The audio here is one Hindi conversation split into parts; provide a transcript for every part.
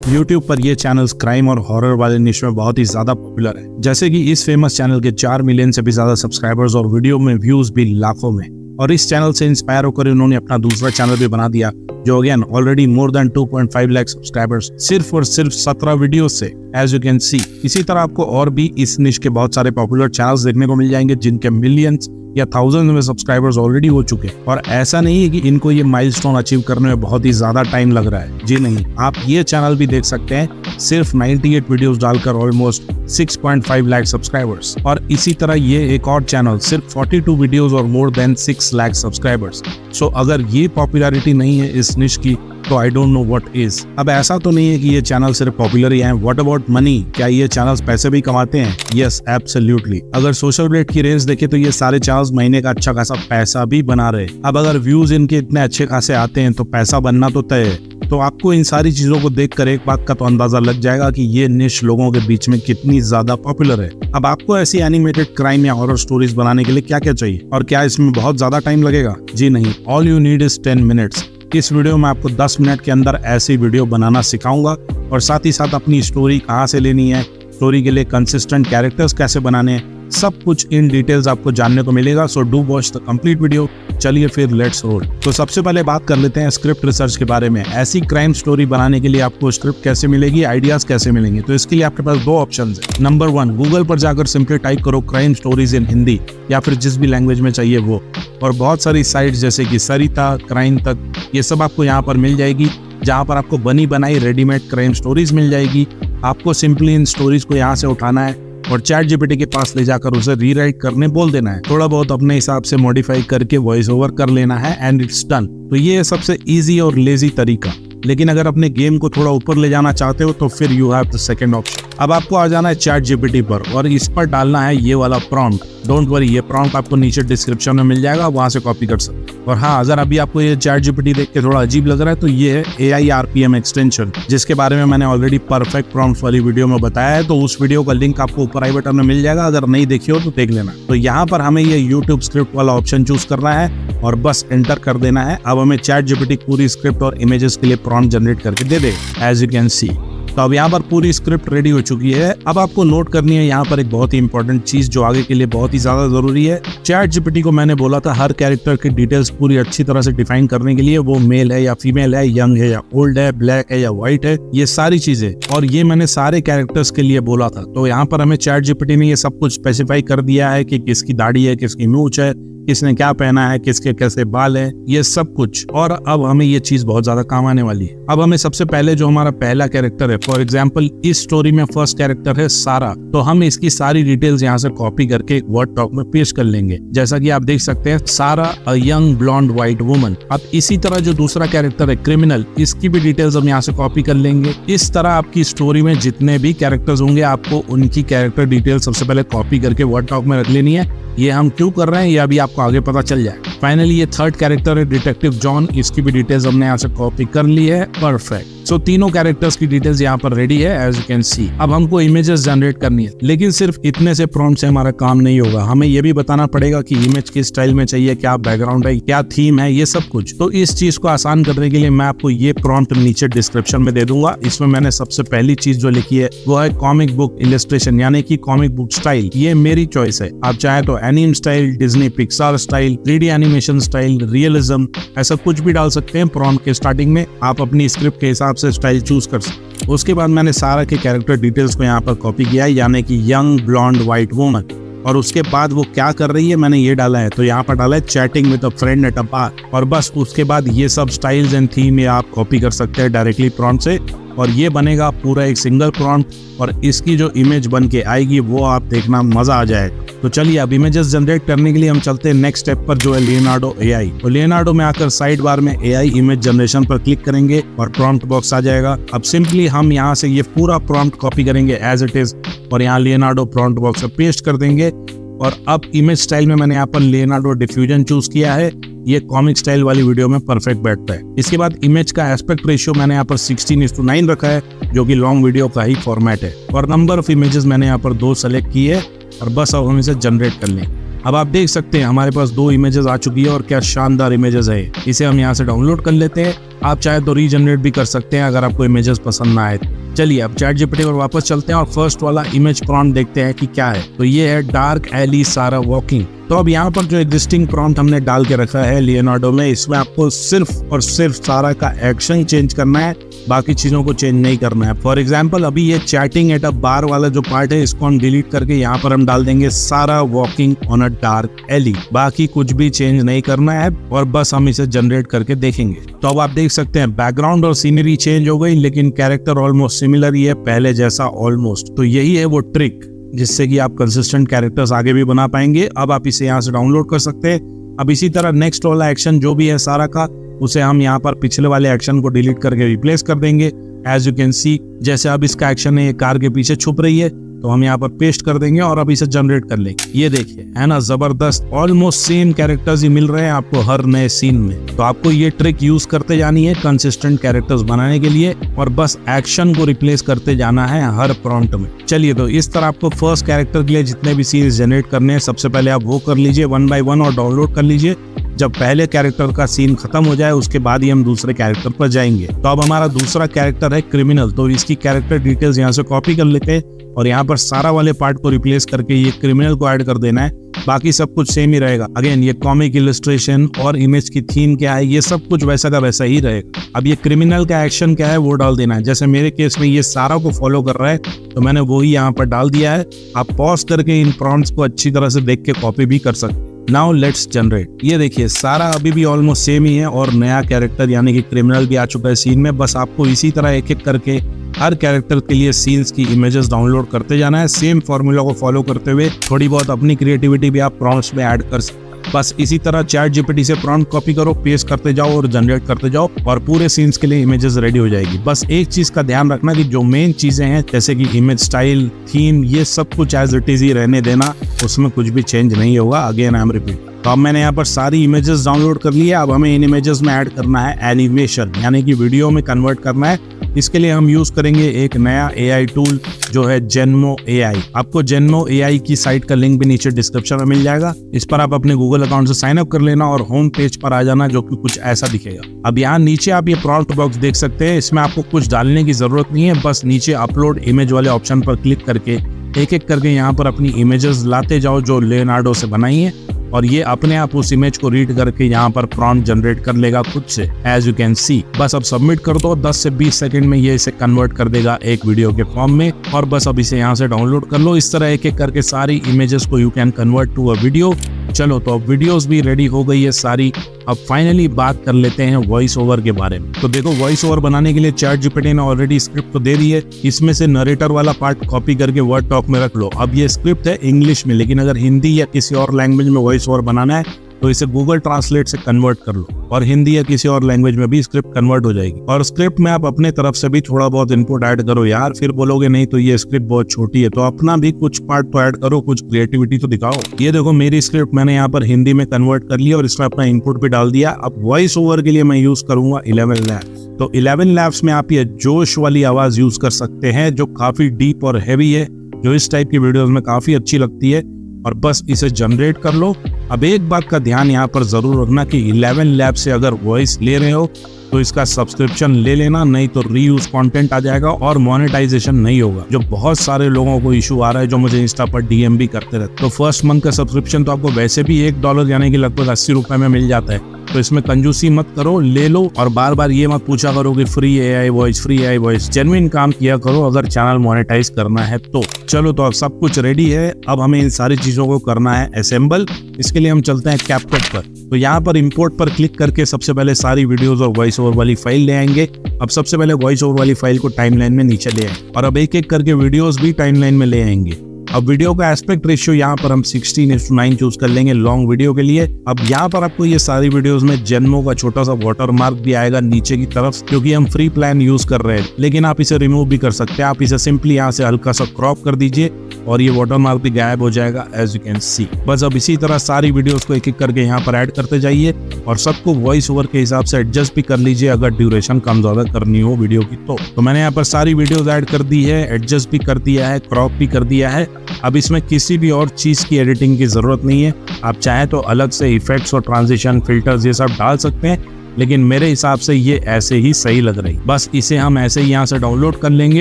YouTube पर ये चैनल्स क्राइम और हॉरर वाले निश में बहुत ही ज्यादा पॉपुलर है। जैसे कि इस फेमस चैनल के 4 मिलियन से भी ज्यादा सब्सक्राइबर्स और वीडियो में व्यूज भी लाखों में। और इस चैनल से इंस्पायर होकर उन्होंने अपना दूसरा चैनल भी बना दिया जो again already more than 2.5 lakh subscribers सिर्फ और सिर्फ 17 वीडियो से, एज यू कैन सी। इसी तरह आपको और भी इस निश के बहुत सारे पॉपुलर चैनल्स देखने को मिल जाएंगे जिनके मिलियंस या थाउजेंड में सब्सक्राइबर्स ऑलरेडी हो चुके हैं। और ऐसा नहीं है कि इनको ये माइलस्टोन अचीव करने में बहुत ही ज्यादा टाइम लग रहा है, जी नहीं। आप ये चैनल भी देख सकते हैं सिर्फ 98 वीडियोस डालकर ऑलमोस्ट 6.5 लाख सब्सक्राइबर्स। और इसी तरह ये एक और चैनल सिर्फ 42 वीडियोस और मोर देन 6 लाख सब्सक्राइबर्स। सो अगर ये पॉपुलैरिटी नहीं है इस निश की तो I don't know what is. अब ऐसा तो नहीं है कि ये चैनल सिर्फ पॉपुलर ही है। व्हाट अबाउट मनी, क्या ये चैनल्स पैसे भी कमाते हैं? Yes, absolutely. अगर सोशल रेट की रेंज देखे तो ये सारे चैनल्स महीने का अच्छा खासा पैसा भी बना रहे। अब अगर व्यूज इनके इतने अच्छे खासे आते हैं तो पैसा बनना तो तय है। तो आपको इन सारी चीजों को देखकर एक बात का तो अंदाजा लग जाएगा कि ये निश लोगों के बीच में कितनी ज्यादा पॉपुलर है। अब आपको ऐसी एनिमेटेड क्राइम या हॉरर स्टोरीज बनाने के लिए क्या क्या चाहिए और क्या इसमें बहुत ज्यादा टाइम लगेगा? जी नहीं, all you need is 10 minutes. इस वीडियो में आपको 10 मिनट के अंदर ऐसी वीडियो बनाना सिखाऊंगा और साथ ही साथ अपनी स्टोरी कहाँ से लेनी है, स्टोरी के लिए कंसिस्टेंट कैरेक्टर्स कैसे बनाने हैं, सब कुछ इन डिटेल्स आपको जानने को मिलेगा। So do watch the complete video. चलिए फिर लेट्स रोल। तो सबसे पहले बात कर लेते हैं स्क्रिप्ट रिसर्च के बारे में। ऐसी क्राइम स्टोरी बनाने के लिए आपको स्क्रिप्ट कैसे मिलेगी, आइडियाज कैसे मिलेंगे? तो इसके लिए आपके पास 2 ऑप्शन है। नंबर 1, गूगल पर जाकर सिंपली टाइप करो क्राइम स्टोरीज इन हिंदी या फिर जिस भी लैंग्वेज में चाहिए वो। और बहुत सारी साइट्स जैसे कि सरिता, क्राइम तक, ये सब आपको यहाँ पर मिल जाएगी जहाँ पर आपको बनी बनाई रेडीमेड क्राइम स्टोरीज मिल जाएगी। आपको सिंपली इन स्टोरीज को यहाँ से उठाना है और चैट जीपीटी के पास ले जाकर उसे रीराइट करने बोल देना है। थोड़ा बहुत अपने हिसाब से मॉडिफाई करके वॉइस ओवर कर लेना है एंड इट्स डन। तो ये है सबसे इजी और लेजी तरीका। लेकिन अगर अपने गेम को थोड़ा ऊपर ले जाना चाहते हो तो फिर you have the second option. अब आपको आ जाना है चैट जीपीटी पर और इस पर डालना है ये वाला प्रॉम्प्ट। डोंट वरी, ये प्रॉम्प्ट आपको नीचे डिस्क्रिप्शन में मिल जाएगा, वहां से कॉपी कर सकते हैं। और हाँ, अगर अभी आपको ये चैट जीपीटी देख के थोड़ा अजीब लग रहा है तो ये है AI RPM एक्सटेंशन, जिसके बारे में मैंने ऑलरेडी परफेक्ट प्रॉम्प्ट वाली वीडियो में बताया है। तो उस वीडियो का लिंक आपको ऊपर आई बटन में मिल जाएगा, अगर नहीं देखी हो तो देख लेना। तो यहाँ पर हमें ये यूट्यूब स्क्रिप्ट वाला ऑप्शन चूज करना है और बस एंटर कर देना है। अब हमें चैट जीपीटी पूरी स्क्रिप्ट और इमेजेस के लिए प्रॉम्प्ट जनरेट करके दे दे, एज यू कैन सी। तो अब यहाँ पर पूरी स्क्रिप्ट रेडी हो चुकी है। अब आपको नोट करनी है यहाँ पर एक बहुत ही इंपॉर्टेंट चीज जो आगे के लिए बहुत ही ज्यादा जरूरी है। चैट जीपीटी को मैंने बोला था हर कैरेक्टर की डिटेल्स पूरी अच्छी तरह से डिफाइन करने के लिए, वो मेल है या फीमेल है, यंग है या ओल्ड है, ब्लैक है या व्हाइट है, ये सारी चीजें। और ये मैंने सारे कैरेक्टर्स के लिए बोला था। तो यहाँ पर हमें चैट जीपीटी ने ये सब कुछ स्पेसिफाई कर दिया है कि किसकी दाढ़ी है, किसकी मूंछ है, किसने क्या पहना है, किसके कैसे बाल है, ये सब कुछ। और अब हमें ये चीज बहुत ज्यादा काम आने वाली है। अब हमें सबसे पहले जो हमारा पहला कैरेक्टर है, फॉर एग्जांपल इस स्टोरी में फर्स्ट कैरेक्टर है सारा, तो हम इसकी सारी डिटेल्स यहाँ से कॉपी करके वर्ड टॉक में पेश कर लेंगे। जैसा कि आप देख सकते हैं, Sarah a young blonde white woman. अब इसी तरह जो दूसरा कैरेक्टर है क्रिमिनल, इसकी भी डिटेल्स हम यहाँ से कॉपी कर लेंगे। इस तरह आपकी स्टोरी में जितने भी कैरेक्टर्स होंगे आपको उनकी कैरेक्टर डिटेल्स सबसे पहले कॉपी करके वर्ड टॉक में रख लेनी है। ये हम क्यों कर रहे हैं ये अभी आपको आगे पता चल जाए। फाइनली ये थर्ड कैरेक्टर है डिटेक्टिव जॉन, इसकी भी डिटेल्स हमने यहाँ से कॉपी कर ली है। परफेक्ट। सो तीनों कैरेक्टर्स की डिटेल्स यहाँ पर रेडी है, एज यू कैन सी। अब हमको इमेजेस जनरेट करनी है, लेकिन सिर्फ इतने से प्रॉम्प्ट से हमारा काम नहीं होगा। हमें ये भी बताना पड़ेगा कि इमेज किस स्टाइल में चाहिए, क्या बैकग्राउंड है, क्या थीम है, ये सब कुछ। तो इस चीज को आसान करने के लिए मैं आपको ये प्रॉम्प्ट नीचे डिस्क्रिप्शन में दे दूंगा। इसमें मैंने सबसे पहली चीज जो लिखी है वो है कॉमिक बुक इलस्ट्रेशन, यानी कि कॉमिक बुक स्टाइल। ये मेरी चॉइस है। आप चाहे तो anime style, Disney Pixar style, 3D animation style, realism, ऐसा कुछ भी डाल सकते हैं प्रॉम्प्ट के स्टार्टिंग में। आप अपनी स्क्रिप्ट के हिसाब से स्टाइल चूज कर सकते हैं। उसके बाद मैंने सारा के कैरेक्टर डिटेल्स को यहाँ पर कॉपी किया है, यानी कि यंग ब्लॉन्ड व्हाइट वुमन। और उसके बाद वो क्या कर रही है मैंने ये डाला है, तो यहाँ पर डाला है chatting with a friend at a bar. और बस उसके बाद ये सब स्टाइल्स एंड थीम ये आप कॉपी कर सकते हैं डायरेक्टली प्रॉम्प्ट से, और ये बनेगा पूरा एक सिंगल प्रॉम्प्ट। और इसकी जो इमेज बन के आएगी वो आप देखना, मजा आ जाएगा। तो चलिए अब इमेजेस जनरेट करने के लिए हम चलते हैं नेक्स्ट स्टेप पर, जो है लियोनार्डो AI। तो लियोनार्डो में आकर साइड बार में AI इमेज जनरेशन पर क्लिक करेंगे और प्रॉम्प्ट बॉक्स आ जाएगा। अब सिंपली हम यहाँ से ये पूरा प्रॉम्प्ट कॉपी करेंगे एज इट इज और यहाँ लियोनार्डो प्रॉम्प्ट बॉक्स में पेस्ट कर देंगे। और अब इमेज स्टाइल में मैंने यहाँ पर लियोनार्डो डिफ्यूजन चूज किया है। ये कॉमिक स्टाइल वाली वीडियो में परफेक्ट बैठता है। इसके बाद इमेज का एस्पेक्ट रेशियो मैंने यहाँ पर 16:9 रखा है, जो कि लॉन्ग वीडियो का ही फॉर्मेट है। और नंबर ऑफ इमेजेस मैंने यहाँ पर 2 सेलेक्ट की है और बस अब हम इसे जनरेट कर लें। अब आप देख सकते हैं हमारे पास 2 इमेजेस आ चुकी है और क्या शानदार इमेजेस है। इसे हम यहाँ से डाउनलोड कर लेते हैं। आप चाहे तो रीजनरेट भी कर सकते हैं अगर आपको इमेजेस पसंद ना आए। चलिए अब ChatGPT पर वापस चलते हैं और फर्स्ट वाला इमेज प्रॉम्प्ट देखते हैं कि क्या है। तो ये है डार्क एली सारा वॉकिंग। तो अब यहाँ पर जो एग्जिस्टिंग प्रॉम्प्ट हमने डाल के रखा है लियोनार्डो में, इसमें आपको सिर्फ और सिर्फ सारा का एक्शन चेंज करना है, बाकी चीजों को चेंज नहीं करना है। फॉर एग्जाम्पल अभी ये चैटिंग एट अ बार वाला जो पार्ट है इसको हम डिलीट करके यहाँ पर हम डाल देंगे Sarah walking on a dark alley. बाकी कुछ भी चेंज नहीं करना है और बस हम इसे जनरेट करके देखेंगे। तो अब आप देख सकते हैं बैकग्राउंड और सीनरी चेंज हो गई, लेकिन कैरेक्टर ऑलमोस्ट सिमिलर ही है, पहले जैसा ऑलमोस्ट। तो यही है वो ट्रिक जिससे कि आप कंसिस्टेंट कैरेक्टर्स आगे भी बना पाएंगे। अब आप इसे यहाँ से डाउनलोड कर सकते हैं। अब इसी तरह नेक्स्ट वाला एक्शन जो भी है सारा का, उसे हम यहाँ पर पिछले वाले एक्शन को डिलीट करके रिप्लेस कर देंगे। एज यू कैन सी, जैसे अब इसका एक्शन है ये कार के पीछे छुप रही है, तो हम यहाँ पर पेस्ट कर देंगे और अब इसे जनरेट कर लेंगे। ये देखिए है ना, जबरदस्त ऑलमोस्ट सेम कैरेक्टर्स ही मिल रहे हैं आपको हर नए सीन में। तो आपको ये ट्रिक यूज करते जानी है कंसिस्टेंट कैरेक्टर्स बनाने के लिए और बस एक्शन को रिप्लेस करते जाना है हर प्रॉम्प्ट में। चलिए तो इस तरह आपको फर्स्ट कैरेक्टर के लिए जितने भी सीन्स जनरेट करने हैं सबसे पहले आप वो कर लीजिए 1 by 1 और डाउनलोड कर लीजिए। जब पहले कैरेक्टर का सीन खत्म हो जाए उसके बाद ही हम दूसरे कैरेक्टर पर जाएंगे। तो अब हमारा दूसरा कैरेक्टर है क्रिमिनल। तो इसकी कैरेक्टर डिटेल्स यहाँ से कॉपी कर लेते हैं और यहाँ पर सारा वाले पार्ट को रिप्लेस करके ये क्रिमिनल को ऐड कर देना है। बाकी सब कुछ सेम ही रहेगा। अगेन ये कॉमिक इलस्ट्रेशन और इमेज की थीम क्या है ये सब कुछ वैसा का वैसा ही रहेगा। अब ये क्रिमिनल का एक्शन क्या है वो डाल देना है। जैसे मेरे केस में ये सारा को फॉलो कर रहा है तो मैंने वो ही यहाँ पर डाल दिया है। आप पॉज करके इन प्रॉम्प्ट्स को अच्छी तरह से देख के कॉपी भी कर सकते हैं। Now let's generate. ये देखिए सारा अभी भी ऑलमोस्ट सेम ही है और नया कैरेक्टर यानी कि क्रिमिनल भी आ चुका है सीन में। बस आपको इसी तरह एक एक करके हर कैरेक्टर के लिए सीन्स की इमेजेस डाउनलोड करते जाना है, सेम फॉर्मूला को फॉलो करते हुए। थोड़ी बहुत अपनी क्रिएटिविटी भी आप प्रॉम्प्ट्स में ऐड कर सकते हैं। बस इसी तरह ChatGPT से प्रॉम्प्ट कॉपी करो, पेस्ट करते जाओ और जनरेट करते जाओ और पूरे सीन्स के लिए इमेजेस रेडी हो जाएगी। बस एक चीज का ध्यान रखना कि जो मेन चीजें हैं जैसे कि इमेज स्टाइल, थीम, ये सब कुछ एज इट इज ही रहने देना, उसमें कुछ भी चेंज नहीं होगा। Again I am repeat. तो अब मैंने यहाँ पर सारी इमेजेस डाउनलोड कर ली है। अब हमें इन इमेजेस में ऐड करना है एनिमेशन, यानी कि वीडियो में कन्वर्ट करना है। इसके लिए हम यूज करेंगे एक नया AI टूल जो है Genmo AI। आपको Genmo AI की साइट का लिंक भी नीचे डिस्क्रिप्शन में मिल जाएगा। इस पर आप अपने गूगल अकाउंट से साइन अप कर लेना और होम पेज पर आ जाना जो कि कुछ ऐसा दिखेगा। अब यहाँ नीचे आप ये प्रॉम्प्ट बॉक्स देख सकते हैं। इसमें आपको कुछ डालने की जरूरत नहीं है, बस नीचे अपलोड इमेज वाले ऑप्शन पर क्लिक करके एक एक करके यहाँ पर अपनी इमेजेस लाते जाओ जो लियोनार्डो से बनाई है और ये अपने आप उस इमेज को रीड करके यहाँ पर प्रॉम्प्ट जनरेट कर लेगा खुद से। एज यू कैन सी, बस अब सबमिट कर दो, 10 से 20 सेकंड में ये इसे कन्वर्ट कर देगा एक वीडियो के फॉर्म में और बस अब इसे यहाँ से डाउनलोड कर लो। इस तरह एक एक करके सारी इमेजेस को you can convert to a video. चलो तो अब वीडियोस भी रेडी हो गई है सारी। अब फाइनली बात कर लेते हैं वॉइस ओवर के बारे में। तो देखो वॉइस ओवर बनाने के लिए ChatGPT ने ऑलरेडी स्क्रिप्ट तो दे दी है। इसमें से नरेटर वाला पार्ट कॉपी करके वर्ड टॉक में रख लो। अब ये स्क्रिप्ट है इंग्लिश में, लेकिन अगर हिंदी या किसी और लैंग्वेज में वॉइस ओवर बनाना है तो इसे गूगल ट्रांसलेट से कन्वर्ट कर लो और हिंदी या किसी और लैंग्वेज में भी स्क्रिप्ट कन्वर्ट हो जाएगी। और स्क्रिप्ट में आप अपने तरफ से भी थोड़ा बहुत इनपुट ऐड करो यार, फिर बोलोगे नहीं तो ये स्क्रिप्ट बहुत छोटी है। तो अपना भी कुछ पार्ट तो ऐड करो, कुछ क्रिएटिविटी तो दिखाओ। ये देखो मेरी स्क्रिप्ट मैंने यहाँ पर हिंदी में कन्वर्ट कर लिया और इसमें अपना इनपुट भी डाल दिया। अब वॉइस ओवर के लिए मैं यूज करूंगा 11 लैब्स। तो 11 लैब्स में आप ये जोश वाली आवाज यूज कर सकते हैं जो काफी डीप और हैवी है, जो इस टाइप की वीडियोस में काफी अच्छी लगती है। और बस इसे जनरेट कर लो। अब एक बात का ध्यान यहाँ पर जरूर रखना कि 11 लैब से अगर वॉइस ले रहे हो तो इसका सब्सक्रिप्शन ले लेना, नहीं तो रीयूज कंटेंट आ जाएगा और मोनेटाइजेशन नहीं होगा, जो बहुत सारे लोगों को इशू आ रहा है जो मुझे इंस्टा पर DM भी करते रहते। तो फर्स्ट मंथ का सब्सक्रिप्शन तो आपको वैसे भी $1 यानी कि लगभग 80 रुपए में मिल जाता है। तो इसमें कंजूसी मत करो, ले लो और बार बार ये मत पूछा करो कि फ्री AI वॉइस। जेन्युइन काम किया करो अगर चैनल मोनेटाइज करना है तो। चलो तो अब सब कुछ रेडी है। अब हमें इन सारी चीजों को करना है असेंबल। इसके लिए हम चलते हैं CapCut पर। तो यहाँ पर इंपोर्ट पर क्लिक करके सबसे पहले सारी वीडियोस और वॉइस ओवर वाली फाइल ले आएंगे। अब सबसे पहले वॉइस ओवर वाली फाइल को टाइमलाइन में नीचे ले आएंगे और अब एक एक करके वीडियोस भी टाइमलाइन में ले आएंगे। अब वीडियो का एस्पेक्ट रेशियो यहाँ पर हम 16:9 चूज कर लेंगे लॉन्ग वीडियो के लिए। अब यहाँ पर आपको ये सारी वीडियोस में जेन्मो का छोटा सा वाटर मार्क भी आएगा नीचे की तरफ, क्योंकि हम फ्री प्लान यूज कर रहे हैं। लेकिन आप इसे रिमूव भी कर सकते हैं। आप इसे सिंपली यहाँ से हल्का सा क्रॉप कर दीजिए और ये वाटर मार्क भी गायब हो जाएगा एज यू कैन सी। बस अब इसी तरह सारी वीडियोस को एक एक करके यहाँ पर ऐड करते जाइए और सबको वॉइस ओवर के हिसाब से एडजस्ट भी कर लीजिए अगर ड्यूरेशन कम ज्यादा करनी हो वीडियो की तो। मैंने यहाँ पर सारी वीडियोस ऐड कर दी है, एडजस्ट भी कर दिया है, क्रॉप भी कर दिया है। अब इसमें किसी भी और चीज़ की एडिटिंग की ज़रूरत नहीं है। आप चाहे तो अलग से इफेक्ट्स और ट्रांजिशन फिल्टर्स ये सब डाल सकते हैं, लेकिन मेरे हिसाब से ये ऐसे ही सही लग रही। बस इसे हम ऐसे ही यहाँ से डाउनलोड कर लेंगे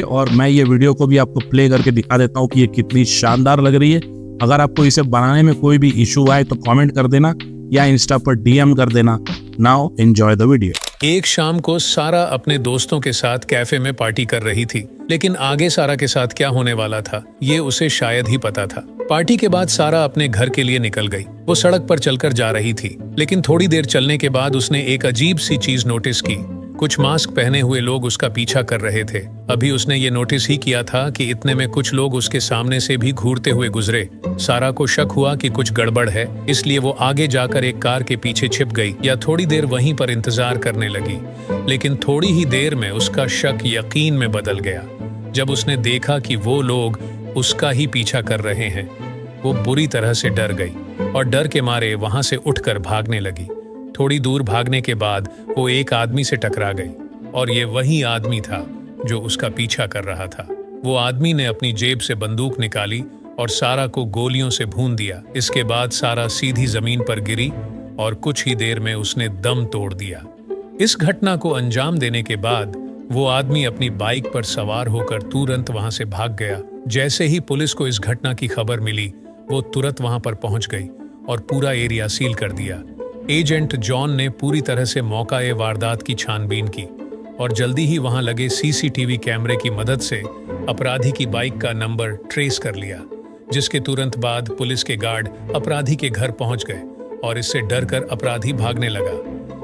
और मैं ये वीडियो को भी आपको प्ले करके दिखा देता हूँ कि ये कितनी शानदार लग रही है। अगर आपको इसे बनाने में कोई भी इशू आए तो कमेंट कर देना या इंस्टा पर डीएम कर देना। Now enjoy the video. एक शाम को सारा अपने दोस्तों के साथ कैफे में पार्टी कर रही थी, लेकिन आगे सारा के साथ क्या होने वाला था ये उसे शायद ही पता था। पार्टी के बाद सारा अपने घर के लिए निकल गई। वो सड़क पर चलकर जा रही थी, लेकिन थोड़ी देर चलने के बाद उसने एक अजीब सी चीज नोटिस की। कुछ मास्क पहने हुए लोग उसका पीछा कर रहे थे। अभी उसने ये नोटिस ही किया था कि इतने में कुछ लोग उसके सामने से भी घूरते हुए गुजरे। सारा को शक हुआ कि कुछ गड़बड़ है, इसलिए वो आगे जाकर एक कार के पीछे छिप गई या थोड़ी देर वहीं पर इंतजार करने लगी। लेकिन थोड़ी ही देर में उसका शक यकीन में बदल गया जब उसने देखा कि वो लोग उसका ही पीछा कर रहे हैं। वो बुरी तरह से डर गई और डर के मारे वहां से उठकर भागने लगी। थोड़ी दूर भागने के बाद वो एक आदमी से टकरा गई और ये वही आदमी था जो उसका पीछा कर रहा था। वो आदमी ने अपनी जेब से बंदूक निकाली और सारा को गोलियों से भून दिया। इसके बाद सारा सीधी जमीन पर गिरी और कुछ ही देर में उसने दम तोड़ दिया। इस घटना को अंजाम देने के बाद वो आदमी अपनी बाइक पर सवार होकर तुरंत वहां से भाग गया। जैसे ही पुलिस को इस घटना की खबर मिली, वो तुरंत वहां पर पहुंच गई और पूरा एरिया सील कर दिया। एजेंट जॉन ने पूरी तरह से मौका-ए वारदात की छानबीन की और जल्दी ही वहां लगे सीसीटीवी कैमरे की मदद से अपराधी की बाइक का नंबर ट्रेस कर लिया, जिसके तुरंत बाद पुलिस के गार्ड अपराधी के घर पहुंच गए और इससे डरकर अपराधी भागने लगा।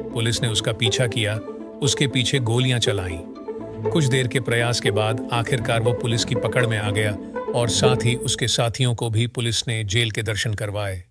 पुलिस ने उसका पीछा किया, उसके पीछे गोलियां चलाईं। कुछ देर के प्रयास के बाद आखिरकार वो पुलिस की पकड़ में आ गया और साथ ही उसके साथियों को भी पुलिस ने जेल के दर्शन करवाए।